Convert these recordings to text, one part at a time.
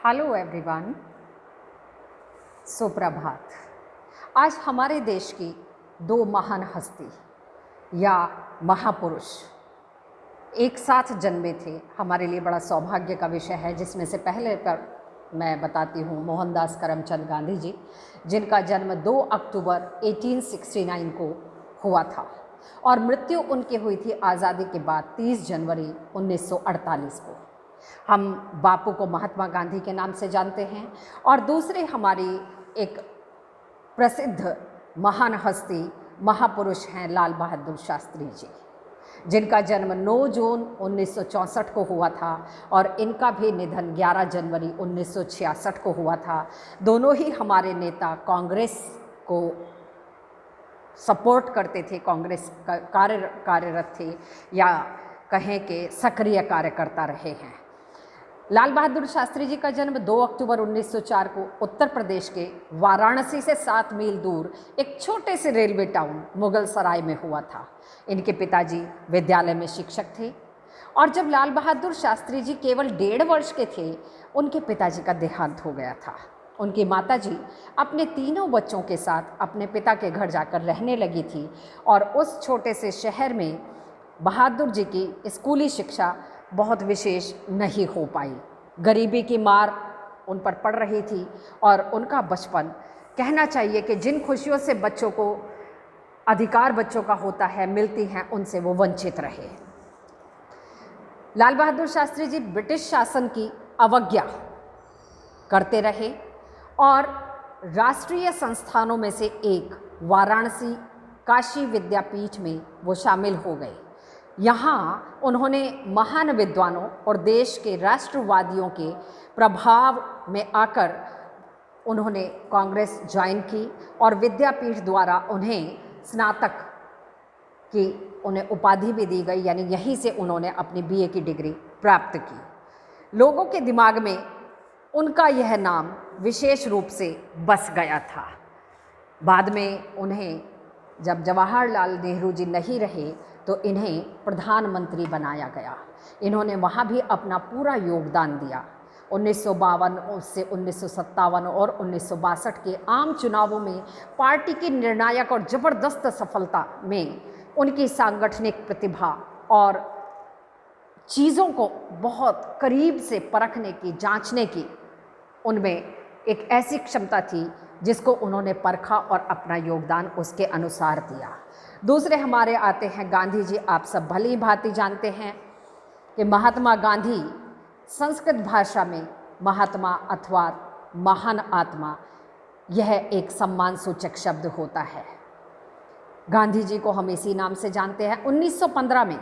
Hello everyone, सुप्रभात। आज हमारे देश की दो महान हस्ती या महापुरुष एक साथ जन्मे थे। हमारे लिए बड़ा सौभाग्य का विषय है, जिसमें से पहले पर मैं बताती हूँ मोहनदास करमचंद गांधी जी, जिनका जन्म 2 अक्टूबर 1869 को हुआ था और मृत्यु उनकी हुई थी आज़ादी के बाद 30 जनवरी 1948 को। हम बापू को महात्मा गांधी के नाम से जानते हैं और दूसरे हमारी एक प्रसिद्ध महान हस्ती महापुरुष हैं लाल बहादुर शास्त्री जी, जिनका जन्म 9 जून 1964 को हुआ था और इनका भी निधन 11 जनवरी 1966 को हुआ था। दोनों ही हमारे नेता कांग्रेस को सपोर्ट करते थे, कांग्रेस कार्यरत थे या कहें कि सक्रिय कार्यकर्ता रहे हैं। लाल बहादुर शास्त्री जी का जन्म 2 अक्टूबर 1904 को उत्तर प्रदेश के वाराणसी से 7 मील दूर एक छोटे से रेलवे टाउन मुगल सराय में हुआ था। इनके पिताजी विद्यालय में शिक्षक थे और जब लाल बहादुर शास्त्री जी केवल 1.5 वर्ष के थे, उनके पिताजी का देहांत हो गया था। उनकी माताजी अपने तीनों बच्चों के साथ अपने पिता के घर जाकर रहने लगी थी और उस छोटे से शहर में बहादुर जी की स्कूली शिक्षा बहुत विशेष नहीं हो पाई। गरीबी की मार उन पर पड़ रही थी और उनका बचपन, कहना चाहिए कि जिन खुशियों से बच्चों को अधिकार बच्चों का होता है, मिलती हैं, उनसे वो वंचित रहे। लाल बहादुर शास्त्री जी ब्रिटिश शासन की अवज्ञा करते रहे और राष्ट्रीय संस्थानों में से एक वाराणसी काशी विद्यापीठ में वो शामिल हो गए। यहाँ उन्होंने महान विद्वानों और देश के राष्ट्रवादियों के प्रभाव में आकर उन्होंने कांग्रेस ज्वाइन की और विद्यापीठ द्वारा उन्हें स्नातक की उन्हें उपाधि भी दी गई, यानी यहीं से उन्होंने अपनी बीए की डिग्री प्राप्त की। लोगों के दिमाग में उनका यह नाम विशेष रूप से बस गया था। बाद में उन्हें जब जवाहरलाल नेहरू जी नहीं रहे तो इन्हें प्रधानमंत्री बनाया गया। इन्होंने वहाँ भी अपना पूरा योगदान दिया। 1952 से 1957 और 1962 के आम चुनावों में पार्टी की निर्णायक और ज़बरदस्त सफलता में उनकी सांगठनिक प्रतिभा और चीज़ों को बहुत करीब से परखने की, जांचने की उनमें एक ऐसी क्षमता थी जिसको उन्होंने परखा और अपना योगदान उसके अनुसार दिया। दूसरे हमारे आते हैं गांधी जी। आप सब भली भांति जानते हैं कि महात्मा गांधी संस्कृत भाषा में महात्मा अथवा महान आत्मा, यह एक सम्मान सूचक शब्द होता है। गांधी जी को हम इसी नाम से जानते हैं। 1915 में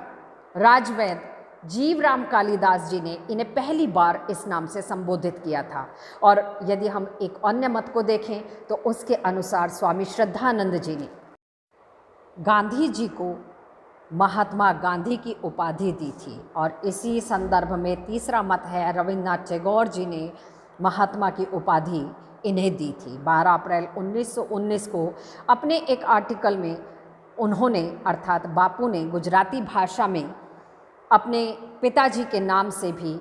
राजवैद्य जीवराम कालिदास जी ने इन्हें पहली बार इस नाम से संबोधित किया था और यदि हम एक अन्य मत को देखें तो उसके अनुसार स्वामी श्रद्धानंद जी ने गांधी जी को महात्मा गांधी की उपाधि दी थी। और इसी संदर्भ में तीसरा मत है, रविन्द्रनाथ टैगोर जी ने महात्मा की उपाधि इन्हें दी थी। 12 अप्रैल 1919 को अपने एक आर्टिकल में उन्होंने अर्थात बापू ने गुजराती भाषा में अपने पिताजी के नाम से भी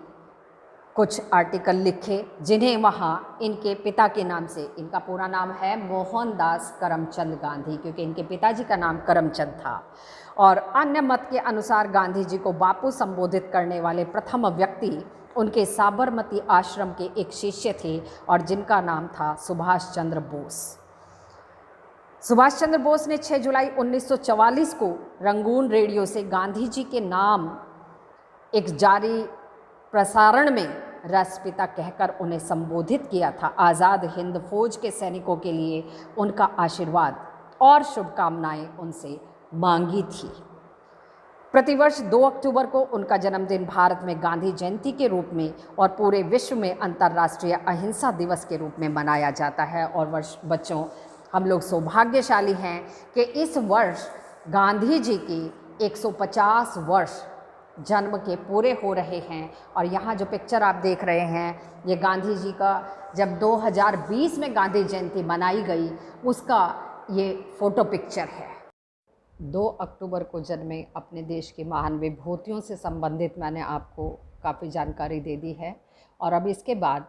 कुछ आर्टिकल लिखे, जिन्हें वहाँ इनके पिता के नाम से, इनका पूरा नाम है मोहनदास करमचंद गांधी, क्योंकि इनके पिताजी का नाम करमचंद था। और अन्य मत के अनुसार गांधी जी को बापू संबोधित करने वाले प्रथम व्यक्ति उनके साबरमती आश्रम के एक शिष्य थे और जिनका नाम था सुभाष चंद्र बोस। सुभाष चंद्र बोस ने 6 जुलाई 1944 को रंगून रेडियो से गांधी जी के नाम एक जारी प्रसारण में राष्ट्रपिता कहकर उन्हें संबोधित किया था। आज़ाद हिंद फौज के सैनिकों के लिए उनका आशीर्वाद और शुभकामनाएं उनसे मांगी थी। प्रतिवर्ष 2 अक्टूबर को उनका जन्मदिन भारत में गांधी जयंती के रूप में और पूरे विश्व में अंतर्राष्ट्रीय अहिंसा दिवस के रूप में मनाया जाता है। और बच्चों, हम लोग सौभाग्यशाली हैं कि इस वर्ष गांधी जी की 150 वर्ष जन्म के पूरे हो रहे हैं। और यहाँ जो पिक्चर आप देख रहे हैं, ये गांधी जी का जब 2020 में गांधी जयंती मनाई गई उसका ये फ़ोटो पिक्चर है। 2 अक्टूबर को जन्मे अपने देश की महान विभूतियों से संबंधित मैंने आपको काफ़ी जानकारी दे दी है। और अब इसके बाद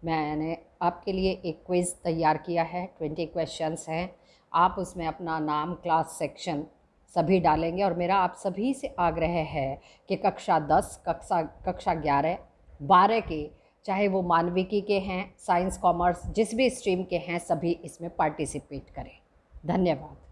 मैंने आपके लिए एक क्विज़ तैयार किया है, 20 क्वेश्चंस हैं। आप उसमें अपना नाम, क्लास, सेक्शन सभी डालेंगे और मेरा आप सभी से आग्रह है कि कक्षा 10, कक्षा 11, 12 के, चाहे वो मानविकी के हैं, साइंस, कॉमर्स, जिस भी स्ट्रीम के हैं, सभी इसमें पार्टिसिपेट करें। धन्यवाद।